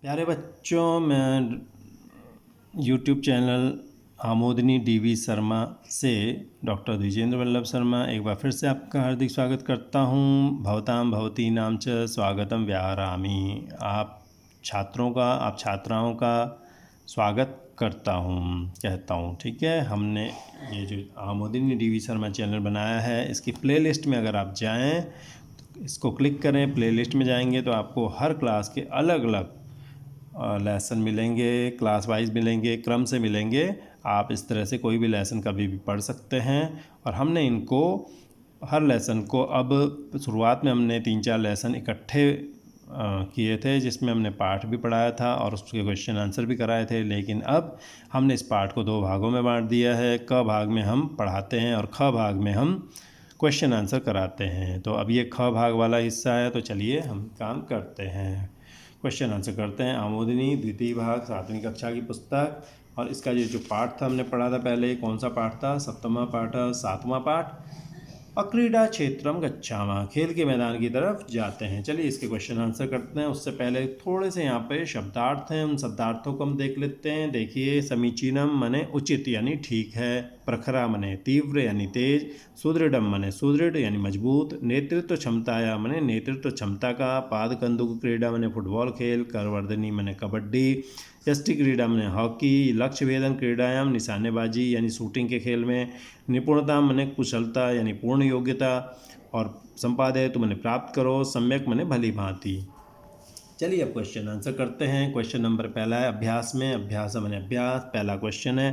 प्यारे बच्चों, मैं यूट्यूब चैनल आमोदनी डीवी शर्मा से डॉक्टर द्विजेंद्र वल्लभ शर्मा एक बार फिर से आपका हार्दिक स्वागत करता हूं। भवतां भवती नाम च स्वागतम व्याहरामि। आप छात्राओं का स्वागत करता हूं, कहता हूं। ठीक है, हमने ये जो आमोदनी डीवी शर्मा चैनल बनाया है, इसकी प्लेलिस्ट में अगर आप जाएं, इसको क्लिक करें, प्लेलिस्ट में जाएंगे तो आपको हर क्लास के अलग अलग लेसन मिलेंगे, क्लास वाइज मिलेंगे, क्रम से मिलेंगे। आप इस तरह से कोई भी लेसन कभी भी पढ़ सकते हैं। और हमने इनको हर लेसन को, अब शुरुआत में हमने 3-4 लेसन इकट्ठे किए थे, जिसमें हमने पाठ भी पढ़ाया था और उसके क्वेश्चन आंसर भी कराए थे। लेकिन अब हमने इस पाठ को 2 भागों में बांट दिया है। क भाग में हम पढ़ाते हैं और ख भाग में हम क्वेश्चन आंसर कराते हैं। तो अब ये ख भाग वाला हिस्सा है, तो चलिए हम काम करते हैं, क्वेश्चन आंसर करते हैं। आमोदनी द्वितीय भाग 7वीं कक्षा की पुस्तक, और इसका ये जो पाठ था हमने पढ़ा था पहले, कौन सा पाठ था? 7वां पाठ, 7वां पाठ, अक्रीडा क्षेत्रम गच्छामः, खेल के मैदान की तरफ जाते हैं। चलिए इसके क्वेश्चन आंसर करते हैं। उससे पहले थोड़े से यहाँ पे शब्दार्थ हैं, उन शब्दार्थों को हम देख लेते हैं। देखिए, समीचीनम मने उचित यानी ठीक है, प्रखरा मने तीव्र यानी तेज, सुदृढ़म मने सुदृढ़ यानी मजबूत, नेतृत्व क्षमताया मने नेतृत्व क्षमता का, पाद कंदुक क्रीडा मने फुटबॉल खेल, करवर्धनी मने कबड्डी, यष्टि क्रीडा मने हॉकी, लक्ष्य भेदन क्रीडायाम निशानेबाजी यानी शूटिंग के खेल में, निपुणता मने कुशलता यानी पूर्ण योग्यता, और संपादयतु मने प्राप्त करो, सम्यक मने भली भांति। चलिए अब क्वेश्चन आंसर करते हैं। क्वेश्चन नंबर पहला है अभ्यास में। अभ्यास मने अभ्यास। पहला क्वेश्चन है,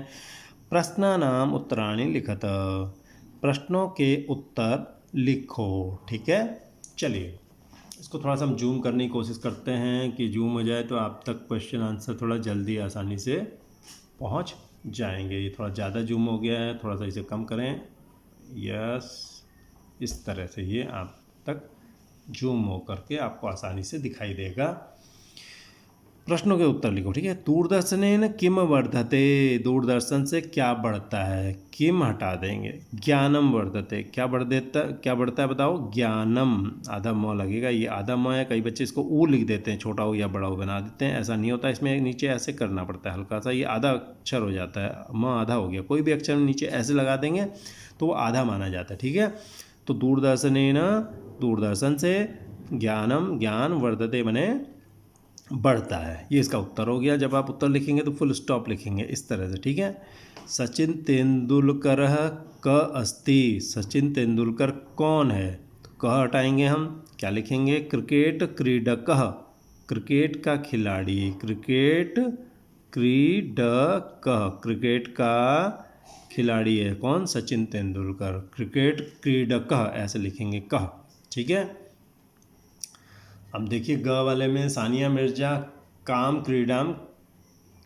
प्रश्नानाम उत्तराणि लिखत, प्रश्नों के उत्तर लिखो। ठीक है, चलिए इसको थोड़ा सा हम जूम करने की कोशिश करते हैं कि जूम हो जाए तो आप तक क्वेश्चन आंसर थोड़ा जल्दी आसानी से पहुंच जाएंगे। ये थोड़ा ज़्यादा जूम हो गया है, थोड़ा सा इसे कम करें। यस, इस तरह से ये आप तक जूम हो करके आपको आसानी से दिखाई देगा। प्रश्नों के उत्तर लिखो। ठीक है, दूरदर्शनेन किम वर्धते, दूरदर्शन से क्या बढ़ता है? किम हटा देंगे, ज्ञानम वर्धते, क्या बढ़ता है बताओ? ज्ञानम, आधा म लगेगा, ये आधा म है। कई बच्चे इसको ऊ लिख देते हैं, छोटा ऊ या बड़ा ऊ बना देते हैं, ऐसा नहीं होता। इसमें नीचे ऐसे करना पड़ता है हल्का सा, ये आधा अक्षर हो जाता है, म आधा हो गया। कोई भी अक्षर नीचे ऐसे लगा देंगे तो वो आधा माना जाता है। ठीक है, तो दूरदर्शनेन, दूरदर्शन से, ज्ञानम, ज्ञान, वर्धते बने बढ़ता है। ये इसका उत्तर हो गया। जब आप उत्तर लिखेंगे तो फुल स्टॉप लिखेंगे इस तरह से। ठीक है, सचिन तेंदुलकर क अस्ति, सचिन तेंदुलकर कौन है? तो क हटाएंगे हम, क्या लिखेंगे? क्रिकेट क्रीडकः, क्रिकेट का खिलाड़ी, क्रिकेट क्रीडकः, क्रिकेट का खिलाड़ी है कौन? सचिन तेंदुलकर। क्रिकेट क्रीडकः ऐसे लिखेंगे, कह। ठीक है, अब देखिए ग वाले में, सानिया मिर्जा काम क्रीडाम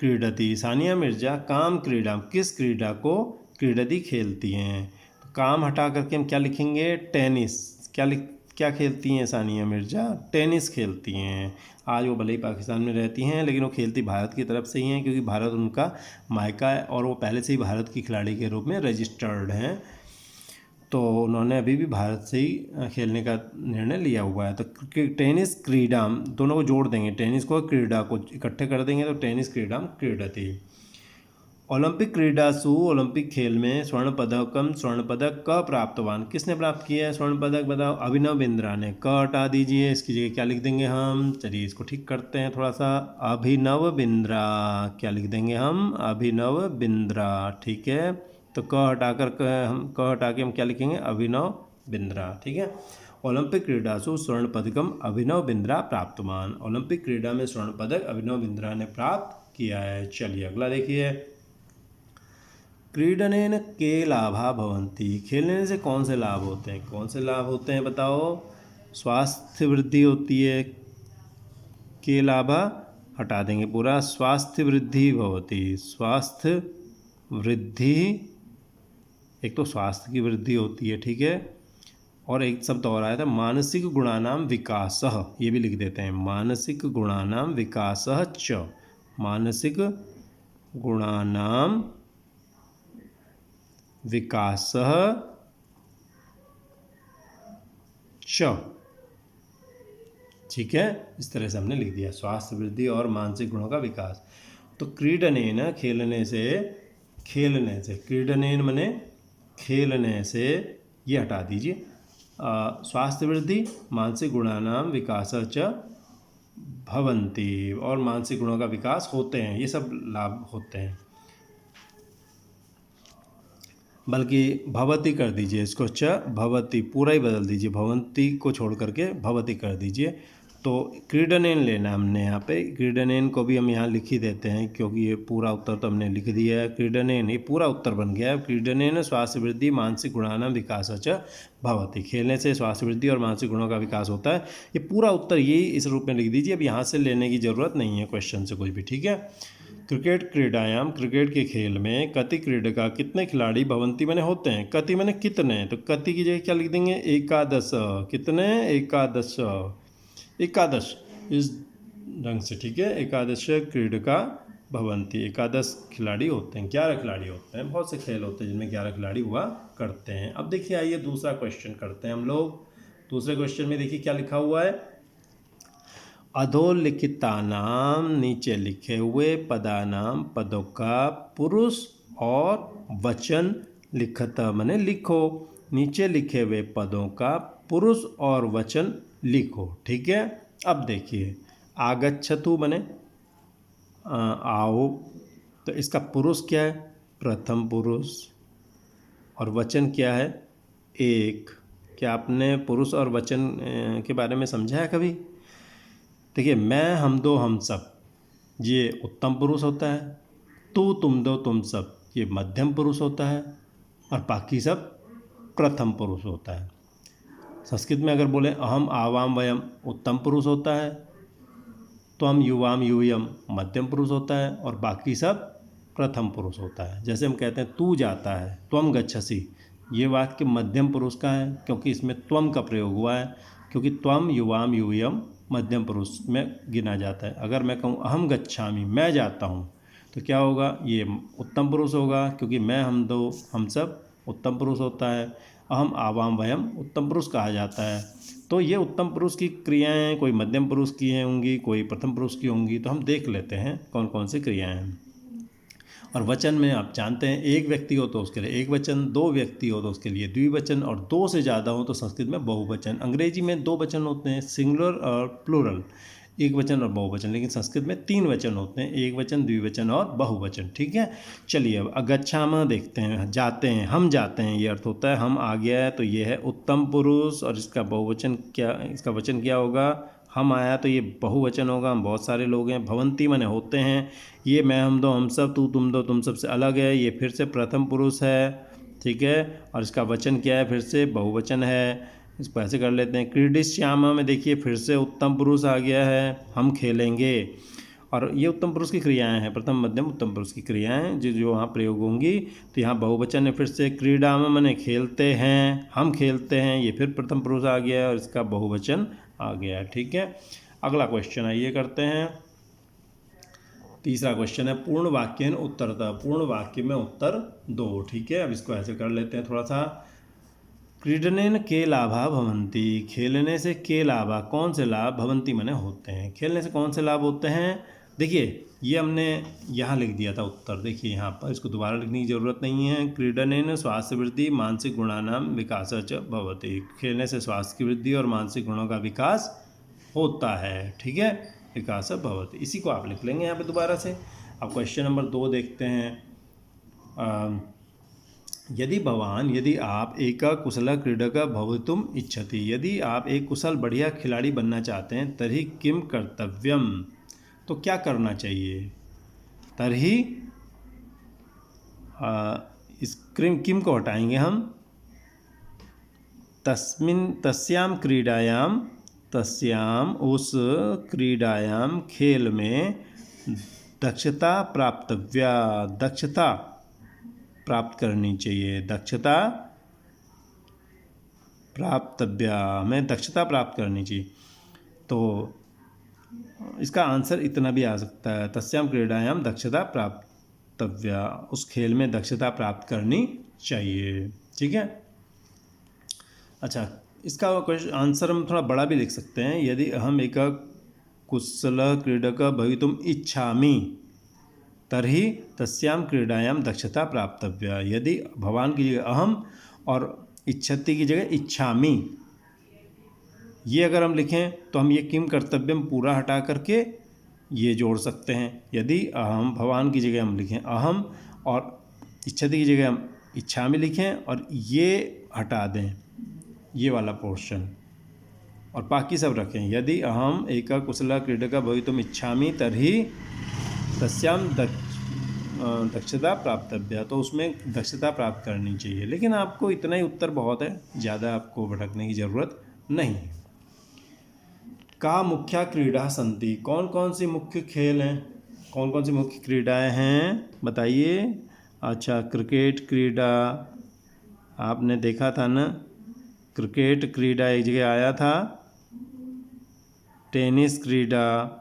क्रीडती, सानिया मिर्जा काम क्रीडाम, किस क्रीडा को क्रीडती, खेलती हैं। तो काम हटा करके हम क्या लिखेंगे? टेनिस। क्या खेलती हैं सानिया मिर्जा? टेनिस खेलती हैं। आज वो भले ही पाकिस्तान में रहती हैं, लेकिन वो खेलती भारत की तरफ से ही हैं, क्योंकि भारत उनका मायका है और वो पहले से ही भारत की खिलाड़ी के रूप में रजिस्टर्ड हैं। तो उन्होंने अभी भी भारत से ही खेलने का निर्णय लिया हुआ है। तो टेनिस क्रीडाम, दोनों को जोड़ देंगे, टेनिस को क्रीडा को इकट्ठे कर देंगे, तो टेनिस क्रीडाम क्रीडति। ओलंपिक क्रीडासु, ओलंपिक खेल में स्वर्ण पदक क प्राप्तवान, किसने प्राप्त किया है स्वर्ण पदक? बताओ। अभिनव बिंद्रा ने। क हटा दीजिए, इसकी जगह क्या लिख देंगे हम? चलिए इसको ठीक करते हैं थोड़ा सा। अभिनव बिंद्रा, क्या लिख देंगे हम? अभिनव बिंद्रा। ठीक है, तो क हटा के हम क्या लिखेंगे? अभिनव बिंद्रा। ठीक है, ओलंपिक क्रीडासु स्वर्ण पदकम अभिनव बिंद्रा प्राप्तवान, ओलंपिक क्रीडा में स्वर्ण पदक अभिनव बिंद्रा ने प्राप्त किया है। चलिए अगला देखिए, क्रीडनेन के लाभा भवन्ति, खेलने से कौन से लाभ होते हैं? कौन से लाभ होते हैं बताओ? स्वास्थ्य वृद्धि होती है, के लाभा हटा देंगे पूरा, स्वास्थ्य वृद्धि भवति, स्वास्थ्य वृद्धि, एक तो स्वास्थ्य की वृद्धि होती है। ठीक है, और एक शब्द और आया था, मानसिक गुणानाम विकासः, ये भी लिख देते हैं, मानसिक गुणानाम विकासः च, मानसिक गुणानाम विकासः च। ठीक है, इस तरह से हमने लिख दिया, स्वास्थ्य वृद्धि और मानसिक गुणों का विकास। तो क्रीडनेन खेलने से, क्रीडनेन मने खेलने से, ये हटा दीजिए, स्वास्थ्य वृद्धि मानसिक गुणानां विकासः च भवन्ति, और मानसिक गुणों का विकास होते हैं, ये सब लाभ होते हैं। बल्कि भवती कर दीजिए इसको, च भवती पूरा ही बदल दीजिए, भवंती को छोड़ करके भवती कर दीजिए। तो क्रीडनेन लेना हमने यहाँ पे, क्रीडनेन को भी हम यहाँ लिख ही देते हैं क्योंकि ये पूरा उत्तर तो हमने लिख दिया है। क्रीडनेन ये पूरा उत्तर बन गया है। क्रीडनेन स्वास्थ्य वृद्धि मानसिक गुणानां विकासः च भवति, खेलने से स्वास्थ्य वृद्धि और मानसिक गुणों का विकास होता है। ये पूरा उत्तर यही इस रूप में लिख दीजिए, अब यहाँ से लेने की ज़रूरत नहीं है क्वेश्चन से कुछ भी, ठीक है। क्रिकेट क्रीडायाम, क्रिकेट के खेल में कति क्रीडका, कितने खिलाड़ी भवंती मैंने होते हैं, कति मैंने कितने, तो कति की जगह क्या लिख देंगे, एकादश, कितने, एकादश, एकादश, इस ढंग से, ठीक है। एकादश क्रीडका भवंती, एकादश खिलाड़ी होते हैं, 11 खिलाड़ी होते हैं, बहुत से खेल होते हैं जिनमें 11 खिलाड़ी हुआ करते हैं। अब देखिए, आइए दूसरा क्वेश्चन करते हैं हम लोग। दूसरे क्वेश्चन में देखिए क्या लिखा हुआ है, अधोलिखितानाम, नीचे लिखे हुए, पदानाम, पदों का पुरुष और वचन लिखत मने लिखो, नीचे लिखे हुए पदों का पुरुष और वचन लिखो, ठीक है। अब देखिए, आगच्छतु मने आओ, तो इसका पुरुष क्या है, प्रथम पुरुष, और वचन क्या है, एक। क्या आपने पुरुष और वचन के बारे में समझा है कभी? देखिए, मैं, हम दो, हम सब, ये उत्तम पुरुष होता है। तू, तुम दो, तुम सब, ये मध्यम पुरुष होता है, और बाकी सब प्रथम पुरुष होता है। संस्कृत में अगर बोले अहम आवाम वयम उत्तम पुरुष होता है, त्वम युवाम यूयम मध्यम पुरुष होता है, और बाकी सब प्रथम पुरुष होता है। जैसे हम कहते हैं तू जाता है, त्वम गच्छसि, ये वाक्य मध्यम पुरुष का है क्योंकि इसमें त्वम का प्रयोग हुआ है, क्योंकि त्वम युवाम यूयम मध्यम पुरुष में गिना जाता है। अगर मैं कहूँ अहम गच्छामि, मैं जाता हूँ, तो क्या होगा, ये उत्तम पुरुष होगा क्योंकि मैं, हम दो, हम सब उत्तम पुरुष होता है। अहम आवाम वयम उत्तम पुरुष कहा जाता है। तो ये उत्तम पुरुष की क्रियाएं कोई मध्यम पुरुष की होंगी, कोई प्रथम पुरुष की होंगी, तो हम देख लेते हैं कौन कौन सी क्रियाएं हैं। और वचन में आप जानते हैं, एक व्यक्ति हो तो उसके लिए एक वचन, दो व्यक्ति हो तो उसके लिए द्विवचन, और दो से ज़्यादा हो तो संस्कृत में बहुवचन। अंग्रेजी में दो वचन होते हैं, सिंगुलर और प्लूरल, एक वचन और बहुवचन, लेकिन संस्कृत में 3 वचन होते हैं, एक वचन, द्विवचन और बहुवचन, ठीक है। चलिए अब अगच्छामः देखते हैं, जाते हैं, हम जाते हैं, ये अर्थ होता है हम आ गया है, तो ये है उत्तम पुरुष, और इसका बहुवचन क्या, इसका वचन क्या होगा, हम आया, तो ये बहुवचन होगा, हम बहुत सारे लोग हैं। भवंती माने होते हैं, ये मैं, हम दो, हम सब, तू, तुम दो, तुम सब से अलग है, ये फिर से प्रथम पुरुष है, ठीक है। और इसका वचन क्या है, फिर से बहुवचन है। इसको ऐसे कर लेते हैं, क्रीडिश्यामा में देखिए फिर से उत्तम पुरुष आ गया है, हम खेलेंगे, और ये उत्तम पुरुष की क्रियाएं हैं, प्रथम मध्यम उत्तम पुरुष की क्रियाएं जो वहाँ प्रयोग होंगी। तो यहाँ बहुवचन है, फिर से क्रीडाम माने खेलते हैं, हम खेलते हैं, ये फिर प्रथम पुरुष आ गया है और इसका बहुवचन आ गया है, ठीक है। अगला क्वेश्चन आइए करते हैं। तीसरा क्वेश्चन है पूर्ण वाक्येन उत्तरतः, पूर्ण वाक्य में उत्तर दो, ठीक है। अब इसको ऐसे कर लेते हैं थोड़ा सा, क्रीडनेन के लाभा भवन्ति, खेलने से के लाभा, कौन से लाभ, भवन्ति माने होते हैं, खेलने से कौन से लाभ होते हैं। देखिए, ये हमने यहाँ लिख दिया था उत्तर, देखिए यहाँ पर, इसको दोबारा लिखने की ज़रूरत नहीं है। क्रीडनेन स्वास्थ्य वृद्धि मानसिक गुणानां विकासः च भवति, खेलने से स्वास्थ्य की वृद्धि और मानसिक गुणों का विकास होता है, ठीक है, विकासः भवति, इसी को आप लिख लेंगे यहाँ पे दोबारा से। अब क्वेश्चन नंबर 2 देखते हैं। यदि भवान, यदि आप एक कुशल क्रीडक भवितुम इच्छति, यदि आप एक कुशल बढ़िया खिलाड़ी बनना चाहते हैं, तर्हि किम कर्तव्यम, तो क्या करना चाहिए। तर्हि इस किम को हटाएंगे हम, तस्याम क्रीडायाम, तस्याम उस क्रीडायाम खेल में दक्षता प्राप्तव्या, दक्षता प्राप्त करनी चाहिए, दक्षता प्राप्तव्या में दक्षता प्राप्त करनी चाहिए। तो इसका आंसर इतना भी आ सकता है, तस्याम क्रीडायाम दक्षता प्राप्तव्या, उस खेल में दक्षता प्राप्त करनी चाहिए, ठीक है। अच्छा, इसका आंसर हम थोड़ा बड़ा भी लिख सकते हैं। यदि अहम एक कुशलः क्रीडकः भवितुम् इच्छामि तर्हि तस्यां क्रीडायां दक्षता प्राप्तव्या। यदि भवान की जगह अहम और इच्छति की जगह इच्छामि, ये अगर हम लिखें तो हम ये किम कर्तव्यम पूरा हटा करके ये जोड़ सकते हैं। यदि अहम भवान की जगह हम लिखें अहम और इच्छति की जगह हम इच्छामि लिखें और ये हटा दें ये वाला पोर्शन और बाकी सब रखें। यदि अहम एक कुशलः क्रीडकः भवितुम् इच्छामि तर्हि तस्यां दक्षता प्राप्तव्या, तो उसमें दक्षता प्राप्त करनी चाहिए। लेकिन आपको इतना ही उत्तर बहुत है, ज़्यादा आपको भटकने की ज़रूरत नहीं है। का मुख्या क्रीड़ा सन्ति, कौन कौन सी मुख्य खेल हैं, कौन कौन सी मुख्य क्रीडाएं हैं बताइए। अच्छा, क्रिकेट क्रीड़ा आपने देखा था ना, क्रिकेट क्रीड़ा एक जगह आया था। टेनिस क्रीड़ा,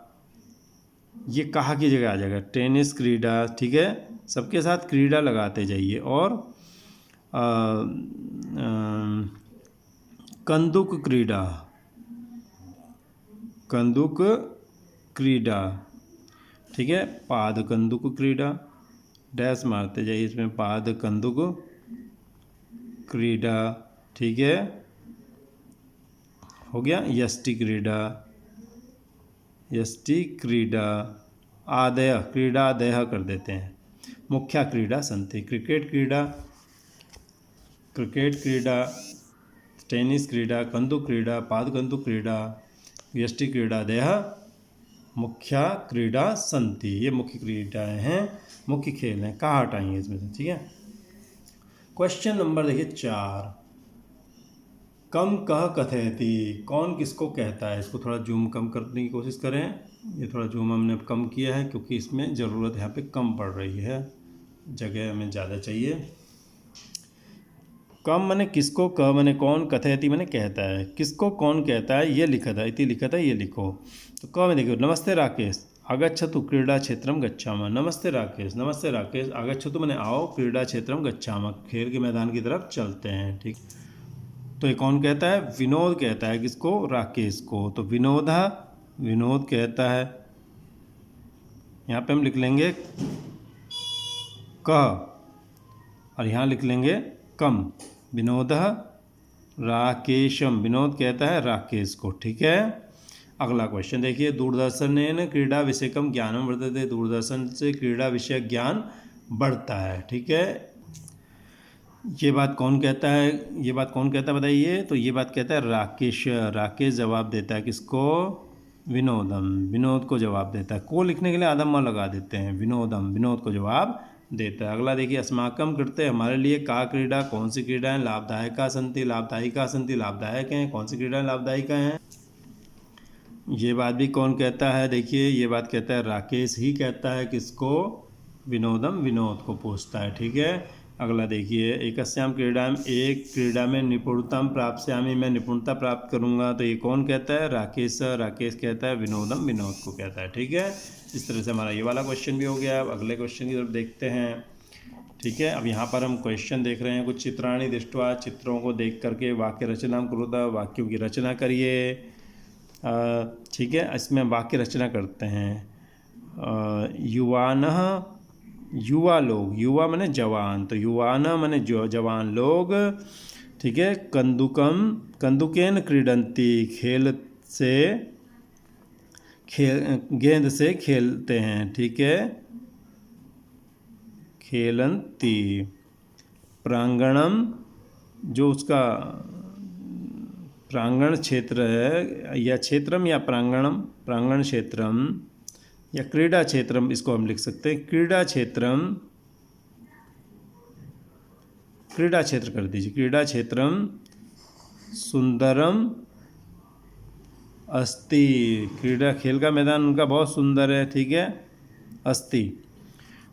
ये कहाँ की जगह आ जाएगा, टेनिस क्रीड़ा, ठीक है। सबके साथ क्रीड़ा लगाते जाइए। और कंदुक क्रीड़ा, कंदुक क्रीड़ा, ठीक है। पाद कंदुक क्रीड़ा, डैश मारते जाइए इसमें, पाद कंदुक क्रीड़ा, ठीक है, हो गया। यष्टि क्रीड़ा, यष्टि क्रीड़ा, आदय क्रीड़ादय कर देते हैं। मुख्या क्रीड़ा सन्ति, क्रिकेट क्रीड़ा, क्रिकेट क्रीड़ा, टेनिस क्रीड़ा, कंदुक क्रीड़ा, पाद कंदुक क्रीड़ा, यष्टि क्रीड़ादय मुख्या क्रीड़ा सन्ति। ये मुख्य क्रीडाएं हैं, मुख्य खेल हैं। कहाँ हटाएंगे इसमें से, ठीक है। क्वेश्चन नंबर देखिए 4, कम कह कथयति, कौन किसको कहता है। इसको थोड़ा जूम कम करने की कोशिश करें। ये थोड़ा जूम हमने कम किया है क्योंकि इसमें ज़रूरत यहाँ पे कम पड़ रही है, जगह हमें ज़्यादा चाहिए। कम मैंने किसको, क मैंने कौन, कथयति मैंने कहता है। किसको कौन कहता है ये लिखा था, इति लिखा था, ये लिखो। तो क में देखो, नमस्ते राकेश आगच्छतु क्रीड़ा क्षेत्रम गच्छामः। नमस्ते राकेश, नमस्ते राकेश, आगच्छतु मैंने आओ, क्रीड़ा क्षेत्रम गच्छामः, खेल के मैदान की तरफ चलते हैं, ठीक। तो ये कौन कहता है, विनोद कहता है। किसको, राकेश को। तो विनोदा, विनोद कहता है। यहाँ पे हम लिख लेंगे क और यहाँ लिख लेंगे कम। विनोदः राकेशम, विनोद कहता है राकेश को, ठीक है। अगला क्वेश्चन देखिए, दूरदर्शनेन क्रीड़ा विषयकम ज्ञानम वर्धते, दूरदर्शन से क्रीड़ा विषय ज्ञान बढ़ता है, ठीक है। ये बात कौन कहता है, ये बात कौन कहता है बताइए। तो ये बात कहता है राकेश। राकेश जवाब देता है किसको, विनोदम, विनोद को जवाब देता है। को लिखने के लिए आदम म लगा देते हैं, विनोदम, विनोद को जवाब देता है। अगला देखिए, अस्माकम कृते, हमारे लिए का क्रीड़ा, कौन सी क्रीडाएं लाभदायका सन्ति, लाभदायिका सन्ति, लाभदायक हैं, कौन सी क्रीडाएं लाभदायिका हैं। ये बात भी कौन कहता है, देखिए ये बात कहता है राकेश ही कहता है। किसको, विनोदम, विनोद को पूछता है, ठीक है। अगला देखिए, एकस्याम क्रीडाम, एक क्रीड़ा में निपुणताम प्राप्स्यामि, मैं निपुणता प्राप्त करूंगा। तो ये कौन कहता है, राकेश। राकेश कहता है विनोदम, विनोद को कहता है, ठीक है। इस तरह से हमारा ये वाला क्वेश्चन भी हो गया। अब अगले क्वेश्चन की तरफ देखते हैं, ठीक है। अब यहाँ पर हम क्वेश्चन देख रहे हैं, कुछ चित्राणि दृष्ट्वा, चित्रों को देख करके वाक्य रचना कुरुतः, वाक्यों की रचना करिए, ठीक है। इसमें वाक्य रचना करते हैं। युवानः, युवा लोग, युवा माने जवान, तो युवाना माने जवान लोग, ठीक है। कंदुकम, कंदुकेन क्रीडन्ति, खेल से, गेंद से खेलते हैं, ठीक है। खेलन्ति, प्रांगणम, जो उसका प्रांगण क्षेत्र है, या क्षेत्रम या प्रांगणम, प्रांगण क्षेत्रम या क्रीड़ा क्षेत्रम, इसको हम लिख सकते हैं। क्रीड़ा क्षेत्रम, क्रीड़ा क्षेत्र कर दीजिए, क्रीड़ा क्षेत्रम सुंदरम अस्ति, क्रीड़ा खेल का मैदान उनका बहुत सुंदर है, ठीक है, अस्ति।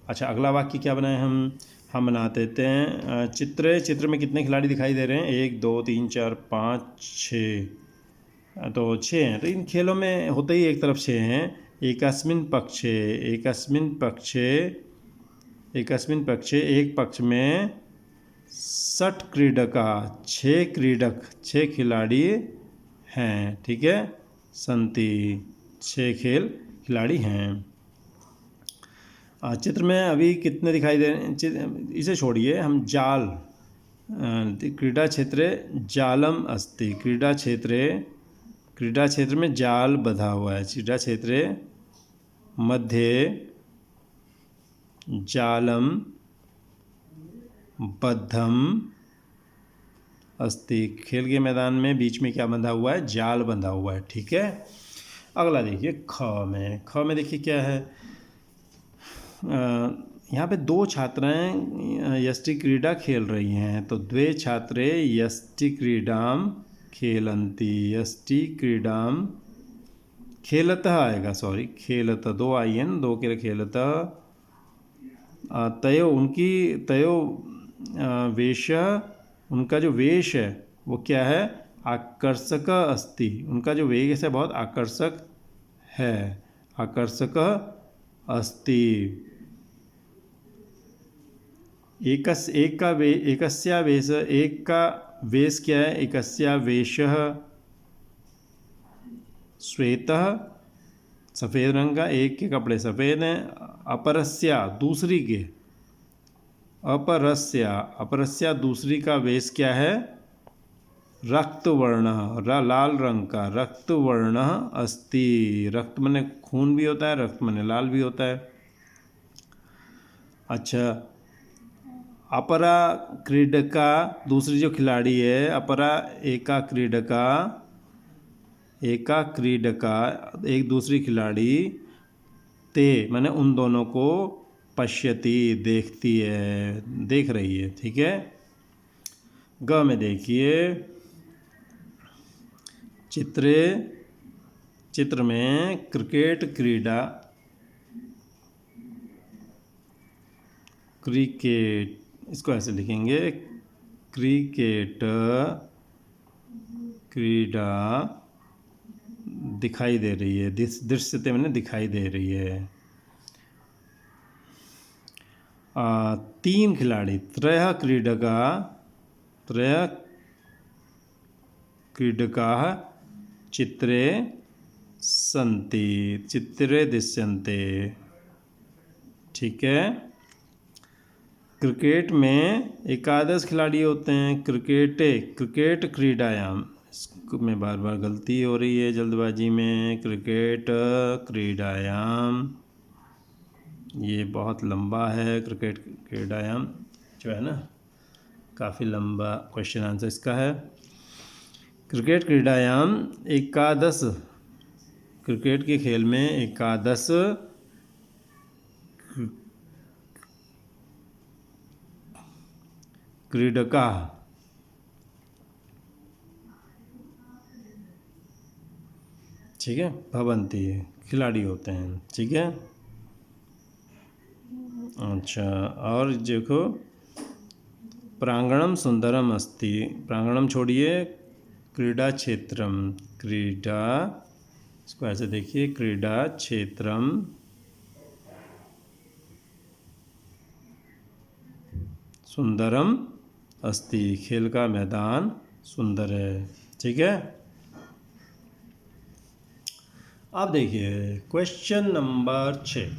अच्छा, अगला वाक्य क्या बनाए हम बना देते हैं। चित्र में कितने खिलाड़ी दिखाई दे रहे हैं, 1 2 3 4 5 6, तो 6 हैं। तो इन खेलों में होते ही एक तरफ 6 हैं। एकस्मिन् पक्षे, एकस्मिन् पक्षे, एकस्मिन् पक्षे, एक पक्ष में षट क्रीडका, 6 क्रीडक, 6 खिलाड़ी हैं, ठीक है। संति, 6 खिलाड़ी हैं। चित्र में अभी कितने दिखाई दे रहे हैं, इसे छोड़िए, हम जाल, क्रीडा क्षेत्रे जालम अस्ति, क्रीडा क्षेत्र में जाल बंधा हुआ है। क्रीडा क्षेत्रे मध्ये जालम बद्धम अस्ति, खेल के मैदान में बीच में क्या बंधा हुआ है, जाल बंधा हुआ है, ठीक है। अगला देखिए ख में देखिए क्या है, यहाँ पे 2 छात्राएं यष्टि क्रीडा खेल रही हैं, तो द्वे छात्रे यष्टि क्रीडाम खेलन्ति, यष्टि क्रीडाम खेलतः आएगा, सॉरी खेलतः, 2 आई है ना, 2 के लिए खेलतः। तयो उनकी तयो वेश, उनका जो वेश है वो क्या है, आकर्षक अस्ति, उनका जो वेश है बहुत आकर्षक है, आकर्षक अस्ति। एकस्या वेश, एक का वेश क्या है, एकस्या वेशः श्वेतः, सफ़ेद रंग का, एक के कपड़े सफ़ेद हैं। अपरस्या, दूसरी के, अपरस्या दूसरी का वेश क्या है, रक्तवर्ण, लाल रंग का, रक्तवर्ण अस्ति, रक्त माने खून भी होता है, रक्त माने लाल भी होता है। अच्छा, अपरा क्रीडका, दूसरी जो खिलाड़ी है, अपरा एका क्रीडका, एक दूसरी खिलाड़ी, ते माने उन दोनों को, पश्यति देखती है, देख रही है, ठीक है। ग में देखिए, चित्र में क्रिकेट क्रीडा, क्रिकेट, इसको ऐसे लिखेंगे, क्रिकेट क्रीडा दिखाई दे रही है, दृश्यते मैंने दिखाई दे रही है। 3 खिलाड़ी, त्रयः क्रीडकाः चित्रे सन्ति, चित्रे दृश्यन्ते, ठीक है। क्रिकेट में 11 खिलाड़ी होते हैं, क्रिकेट क्रीडायाम, में बार बार गलती हो रही है जल्दबाजी में, क्रिकेट क्रीडायाम, ये बहुत लंबा है, क्रिकेट क्रीडायाम जो है ना, काफ़ी लंबा क्वेश्चन आंसर इसका है। क्रिकेट क्रीडायाम 11, क्रिकेट के खेल में 11 क्रीडका, ठीक है, भवंती, खिलाड़ी होते हैं, ठीक है। अच्छा, और देखो, प्रांगणम सुंदरम अस्ति, प्रांगणम छोड़िए, क्रीडा क्षेत्रम, क्रीडा, इसको ऐसे देखिए, क्रीडा क्षेत्रम सुंदरम अस्ति, खेल का मैदान सुंदर है, ठीक है। अब देखिए क्वेश्चन नंबर 6,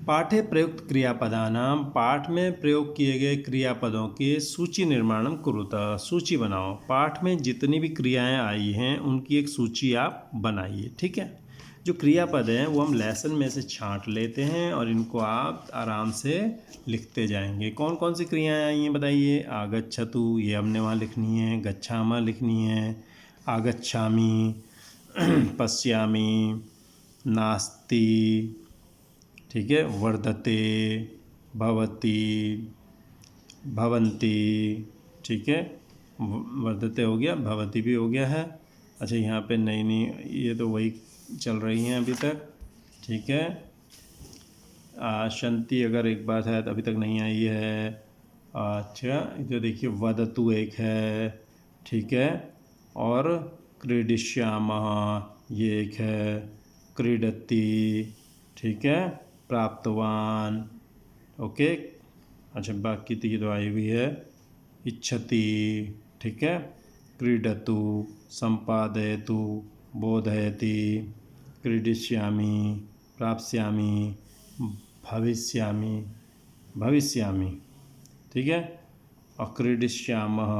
पाठे प्रयुक्त क्रियापदानाम, पाठ में प्रयोग किए गए क्रियापदों की सूची निर्माणम कुरुतः, सूची बनाओ, पाठ में जितनी भी क्रियाएं आई हैं उनकी एक सूची आप बनाइए, ठीक है। जो क्रियापद हैं वो हम लेसन में से छांट लेते हैं और इनको आप आराम से लिखते जाएंगे। कौन कौन सी क्रियाएं आई हैं बताइए। आगच्छतु, ये हमने वहाँ लिखनी है, गच्छामा लिखनी है, आगच्छामि, पश्यामि, नास्ति, ठीक है, वर्धते, भवति, भवन्ति, ठीक है, वर्धते हो गया, भवति भी हो गया है। अच्छा, यहाँ पे नई ये तो वही चल रही हैं अभी तक, ठीक है। शंति अगर एक बात है तो अभी तक नहीं आई है। अच्छा, जो देखिए वदतु एक है, ठीक है, और क्रीडिष्यामः ये एक है, क्रीडति, ठीक है, प्राप्तवान, ओके। अच्छा, बाकी तो ये तो आई हुई है, इच्छति, ठीक है, क्रीडतु, संपादयतु, बोधयति, क्रीडिष्यामि, प्राप्स्यामि, भविष्यामि, भविष्यामि, ठीक है, और क्रीडिष्यामः,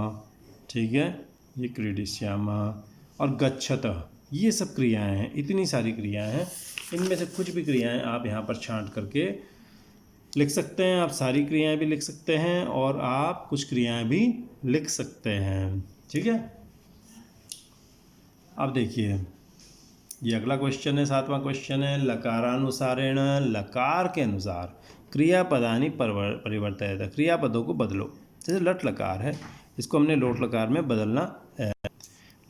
ठीक है, ये क्रीडिष्यामः और गच्छतः, ये सब क्रियाएं हैं, इतनी सारी क्रियाएं हैं। इनमें से कुछ भी क्रियाएं आप यहाँ पर छांट करके लिख सकते हैं। आप सारी क्रियाएं भी लिख सकते हैं और आप कुछ क्रियाएं भी लिख सकते हैं, ठीक है। अब देखिए, ये अगला क्वेश्चन है, 7वां क्वेश्चन है, लकारानुसारेण, लकार के अनुसार क्रियापदानि परिवर्तयत, क्रियापदों को बदलो। जैसे लट लकार है, इसको हमने लोट लकार में बदलना है।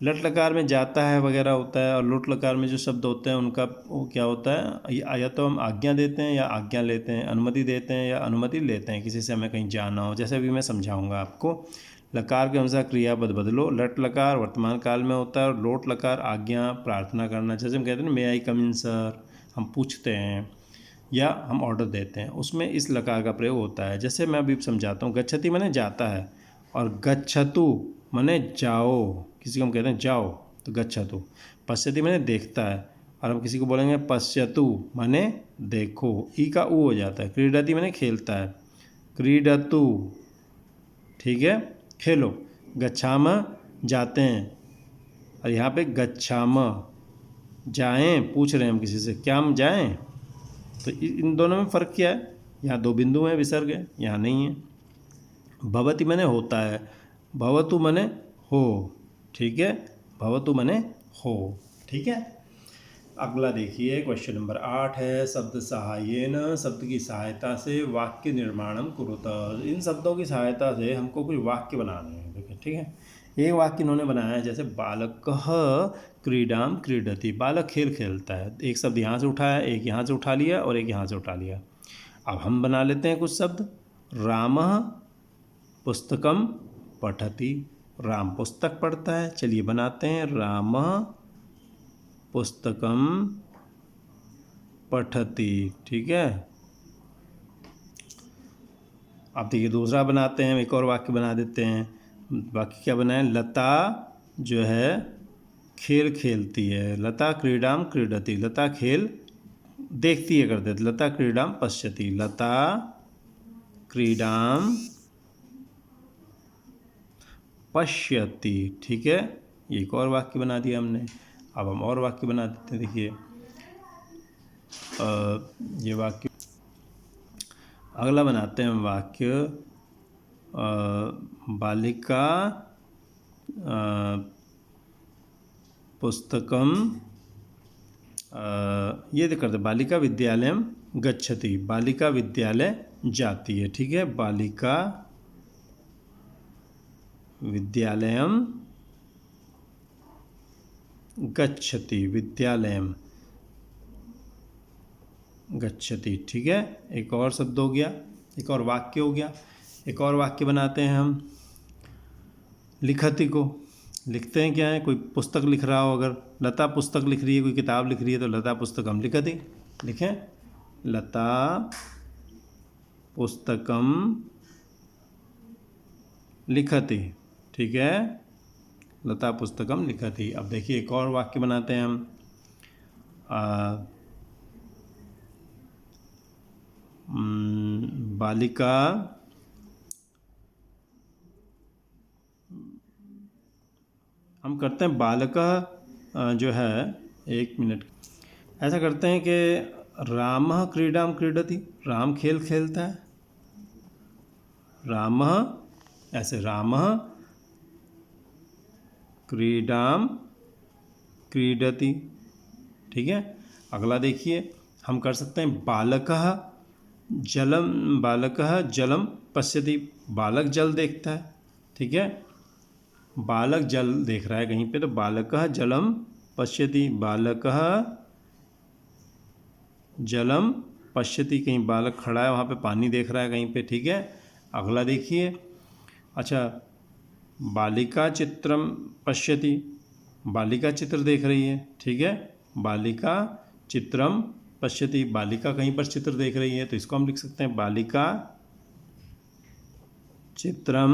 लट लकार में जाता है वगैरह होता है, और लोट लकार में जो शब्द होते हैं उनका वो क्या होता है, या तो हम आज्ञा देते हैं या आज्ञा लेते हैं, अनुमति देते हैं या अनुमति लेते हैं, किसी से हमें कहीं जाना हो। जैसे अभी मैं समझाऊंगा आपको। लकार के अनुसार क्रियापद बदलो। लट लकार वर्तमान काल में होता है और लोट लकार आज्ञा, प्रार्थना करना। जैसे हम कहते हैं ना, मे आई कम इन सर, हम पूछते हैं या हम ऑर्डर देते हैं, उसमें इस लकार का प्रयोग होता है। जैसे मैं अभी समझाता हूँ, गच्छति माने जाता है, और गच्छतु माने जाओ, किसी को हम कहते हैं जाओ तो गच्छतु। पश्यति माने देखता है, और हम किसी को बोलेंगे पश्यतु माने देखो, ई का ऊ हो जाता है। क्रीडति माने खेलता है, क्रीडतु, ठीक है, खेलो। गच्छाम जाते हैं, और यहाँ पे गच्छाम जाएं, पूछ रहे हैं हम किसी से, क्या हम जाएं। तो इन दोनों में फ़र्क क्या है, यहाँ दो बिंदु हैं, विसर्ग है, यहाँ नहीं है। भवति माने होता है, भवतु माने हो, ठीक है, भवतु माने हो, ठीक है। अगला देखिए, क्वेश्चन नंबर 8 है, शब्द सहायेन, शब्द की सहायता से वाक्य निर्माणम कुरुत। इन शब्दों की सहायता से हमको कुछ वाक्य बनाने हैं। देखिए, ठीक है, एक वाक्य इन्होंने बनाया है, जैसे बालकः क्रीडाम क्रीडति, बालक खेल खेलता है। एक शब्द यहाँ से उठाया, एक यहाँ से उठा लिया और एक यहाँ से उठा लिया। अब हम बना लेते हैं कुछ शब्द। रामः पुस्तकम पठति, राम पुस्तक पढ़ता है। चलिए बनाते हैं, रामः पुस्तकम पठति, ठीक है। अब देखिए, दूसरा बनाते हैं, एक और वाक्य बना देते हैं। वाक्य क्या बनाए, लता जो है खेल खेलती है, लता क्रीडाम क्रीडति, लता खेल देखती है, कर देते, लता क्रीडाम पश्यति, लता क्रीडाम पश्यति, ठीक है। एक और वाक्य बना दिया हमने। अब हम और वाक्य बना देते हैं। देखिए, ये वाक्य अगला बनाते हैं वाक्य, बालिका पुस्तकम, ये करते, बालिका विद्यालयम गच्छति, बालिका विद्यालय जाती है, ठीक है। बालिका विद्यालयम गच्छति, विद्यालयम गच्छति, ठीक है। एक और शब्द हो गया, एक और वाक्य हो गया। एक और वाक्य बनाते हैं हम, लिखति को लिखते हैं क्या है, कोई पुस्तक लिख रहा हो, अगर लता पुस्तक लिख रही है, कोई किताब लिख रही है, तो लता पुस्तकम लिखति लिखें, लता पुस्तकम लिखति, ठीक है, लता पुस्तकम लिखति। अब देखिए, एक और वाक्य बनाते हैं हम, बालिका हम करते हैं, बालका जो है, एक मिनट, ऐसा करते हैं कि रामः क्रीडाम क्रीडति, राम खेल खेलता है, रामः, ऐसे रामः क्रीडाम क्रीडति, ठीक है। अगला देखिए, हम कर सकते हैं, बालकः जलम पश्यति, बालक जल देखता है, ठीक है, बालक जल देख रहा है कहीं पे, तो बालकः जलम पश्यति, बालकः जलम पश्यति, कहीं बालक खड़ा है वहाँ पे पानी देख रहा है कहीं पे, ठीक है। अगला देखिए, अच्छा, बालिका चित्रम पश्यति, बालिका चित्र देख रही है, ठीक है, बालिका चित्रम पश्यति, बालिका कहीं पर चित्र देख रही है, तो इसको हम लिख सकते हैं, बालिका चित्रम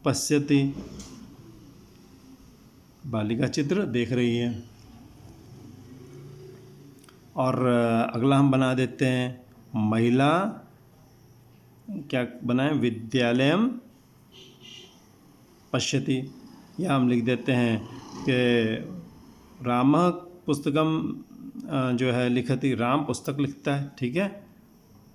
पश्यति, बालिका चित्र देख रही है। और अगला हम बना देते हैं महिला, क्या बनाएं, विद्यालयम पश्यति, या हम लिख देते हैं कि रामः पुस्तकम जो है लिखति, राम पुस्तक लिखता है। ठीक है,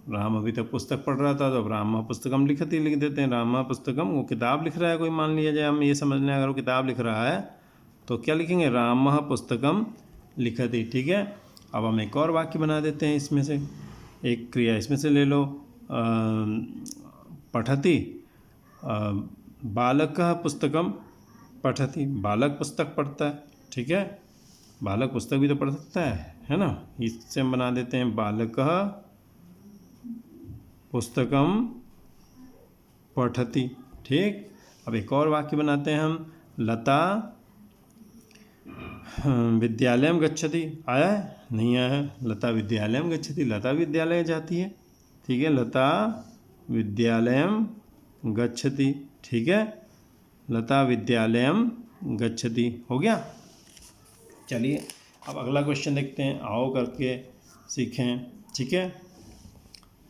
राम अभी तक पुस्तक पढ़ रहा था तो अब राम पुस्तकम लिखति लिख देते हैं। राम पुस्तकम, वो किताब लिख रहा है कोई, मान लिया जाए, हम ये समझ लें अगर वो किताब लिख रहा है तो क्या लिखेंगे, राम पुस्तकम लिखति। ठीक है, अब हम एक और वाक्य बना देते हैं इसमें से, एक क्रिया इसमें से ले लो, पठति, बालकः पुस्तकम पठति, बालक पुस्तक पढ़ता है। ठीक है, बालक पुस्तक भी तो पढ़ सकता है ना। इससे हम बना देते हैं बालकः पुस्तकम पठति। ठीक, अब एक और वाक्य बनाते हैं हम, लता विद्यालयम गच्छति, आया है, नहीं आया है, लता विद्यालयम गच्छति, लता विद्यालय जाती है। ठीक है, लता विद्यालयम गच्छति। ठीक है, लता विद्यालयम गच्छति, हो गया। चलिए अब अगला क्वेश्चन देखते हैं, आओ करके सीखें। ठीक है,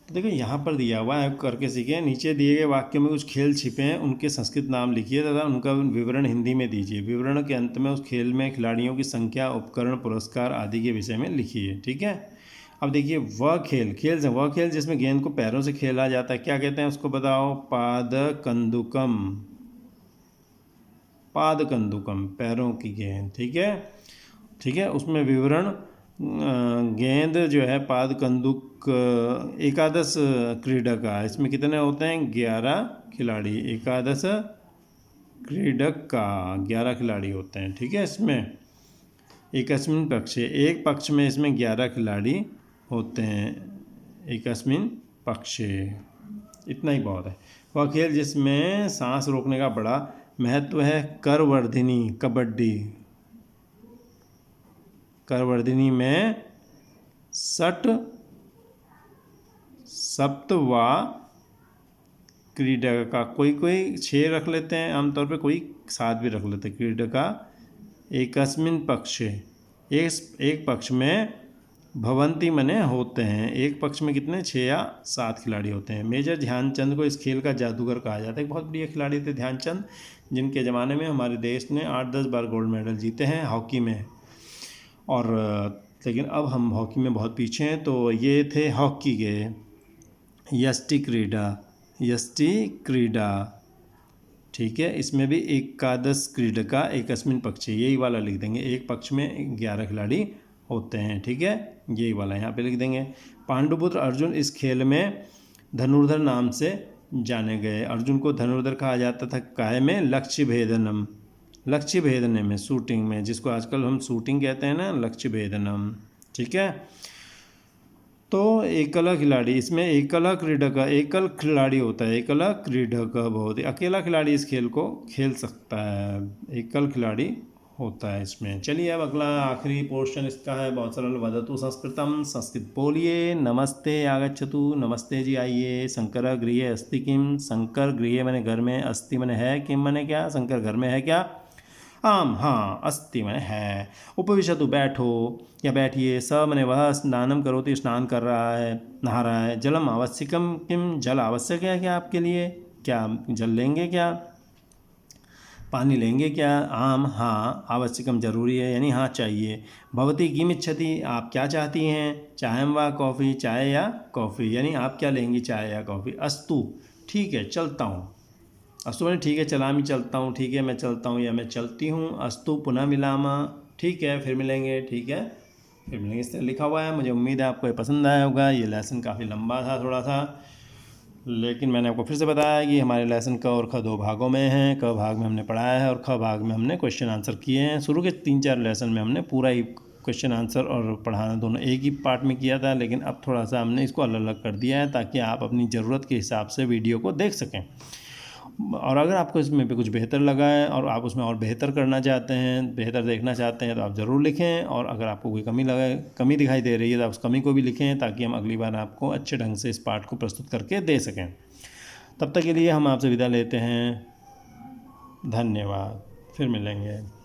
तो देखो यहाँ पर दिया हुआ है करके सीखें, नीचे दिए गए वाक्यों में कुछ खेल छिपे हैं, उनके संस्कृत नाम लिखिए तथा उनका विवरण हिंदी में दीजिए। विवरण के अंत में उस खेल में खिलाड़ियों की संख्या, उपकरण, पुरस्कार आदि के विषय में लिखिए। ठीक है, अब देखिए वह खेल जिसमें गेंद को पैरों से खेला जाता है, क्या कहते हैं उसको बताओ, पादकंदुकम, पादकंदुकम, पैरों की गेंद। ठीक है, ठीक है, उसमें विवरण, गेंद जो है पादकंदुक एकादश क्रीडक का, इसमें कितने होते हैं, 11 खिलाड़ी, एकादश क्रीडक का 11 खिलाड़ी होते हैं। ठीक है, इसमें एकस्मिन पक्षे, एक पक्ष में इसमें 11 खिलाड़ी होते हैं, एकस्मिन पक्षे, इतना ही बहुत है। वह खेल जिसमें सांस रोकने का बड़ा महत्व है, करवर्धिनी कबड्डी, करवर्धिनी में षट सप्तवा क्रीडा का, कोई 6 रख लेते हैं आमतौर पे, कोई 7 भी रख लेते हैं, क्रीडा का एकस्मिन पक्षे, एक पक्ष में भवंती मने होते हैं, एक पक्ष में कितने, 6 या 7 खिलाड़ी होते हैं। मेजर ध्यानचंद को इस खेल का जादूगर कहा जाता है, बहुत बढ़िया खिलाड़ी थे ध्यानचंद, जिनके ज़माने में हमारे देश ने 8-10 बार गोल्ड मेडल जीते हैं हॉकी में। और लेकिन अब हम हॉकी में बहुत पीछे हैं, तो ये थे हॉकी के यष्टि क्रीडा। ठीक है, इसमें भी एकादश क्रीडका एकस्मिन पक्षे, यही वाला लिख देंगे, एक पक्ष में 11 खिलाड़ी होते हैं। ठीक है, यही वाला यहाँ पे लिख देंगे। पांडुपुत्र अर्जुन इस खेल में धनुर्धर नाम से जाने गए, अर्जुन को धनुर्धर कहा जाता था, काय में, लक्ष्य भेदने में, शूटिंग में, जिसको आजकल हम शूटिंग कहते हैं ना, लक्ष्य भेदनम। ठीक है, तो एकल खिलाड़ी, इसमें एकल क्रीडक, एकल खिलाड़ी होता है, एकल क्रीडक बहुत ही, अकेला खिलाड़ी इस खेल को खेल सकता है, एकल खिलाड़ी होता है इसमें। चलिए अब अगला आखिरी पोर्शन इसका है, बहुत सरल, वदतु संस्कृतम, संस्कृत बोलिए। नमस्ते आगच्छतु, नमस्ते जी आइए। शंकर गृहे अस्ति किम, शंकर गृहे मैंने घर में, अस्ति मैंने है, किम मैंने क्या, शंकर घर में है क्या, आम हाँ, अस्ति मैंने है। उपविशतु बैठो या बैठिए, स मैंने वह, स्नानम करोति स्नान कर रहा है, नहा रहा है। जलम आवश्यकम किम, जल आवश्यक है क्या आपके लिए, क्या जल लेंगे क्या, पानी लेंगे क्या, आम हाँ, आवश्यकम जरूरी है यानी हाँ चाहिए। भवती किम इच्छति, आप क्या चाहती हैं, चायम वा कॉफ़ी, चाय या कॉफ़ी, यानी आप क्या लेंगी, चाय या कॉफ़ी। अस्तु, ठीक है चलता हूँ, अस्तु मैंने ठीक है चलामी, चलता हूँ, ठीक है मैं चलता हूँ या मैं चलती हूँ। अस्तु पुनः मिलामा, ठीक है फिर मिलेंगे, ठीक है फिर मिलेंगे, इस तरह लिखा हुआ है। मुझे उम्मीद है आपको ये पसंद आया होगा। ये लेसन काफ़ी लंबा था थोड़ा सा, लेकिन मैंने आपको फिर से बताया कि हमारे लेसन क और ख 2 भागों में हैं। क भाग में हमने पढ़ाया है और ख भाग में हमने क्वेश्चन आंसर किए हैं। शुरू के 3-4 लेसन में हमने पूरा ही क्वेश्चन आंसर और पढ़ाना दोनों एक ही पार्ट में किया था, लेकिन अब थोड़ा सा हमने इसको अलग अलग कर दिया है ताकि आप अपनी ज़रूरत के हिसाब से वीडियो को देख सकें। और अगर आपको इसमें भी कुछ बेहतर लगा है और आप उसमें और बेहतर करना चाहते हैं, बेहतर देखना चाहते हैं, तो आप ज़रूर लिखें। और अगर आपको कोई कमी दिखाई दे रही है तो आप उस कमी को भी लिखें, ताकि हम अगली बार आपको अच्छे ढंग से इस पाठ को प्रस्तुत करके दे सकें। तब तक के लिए हम आपसे विदा लेते हैं। धन्यवाद। फिर मिलेंगे।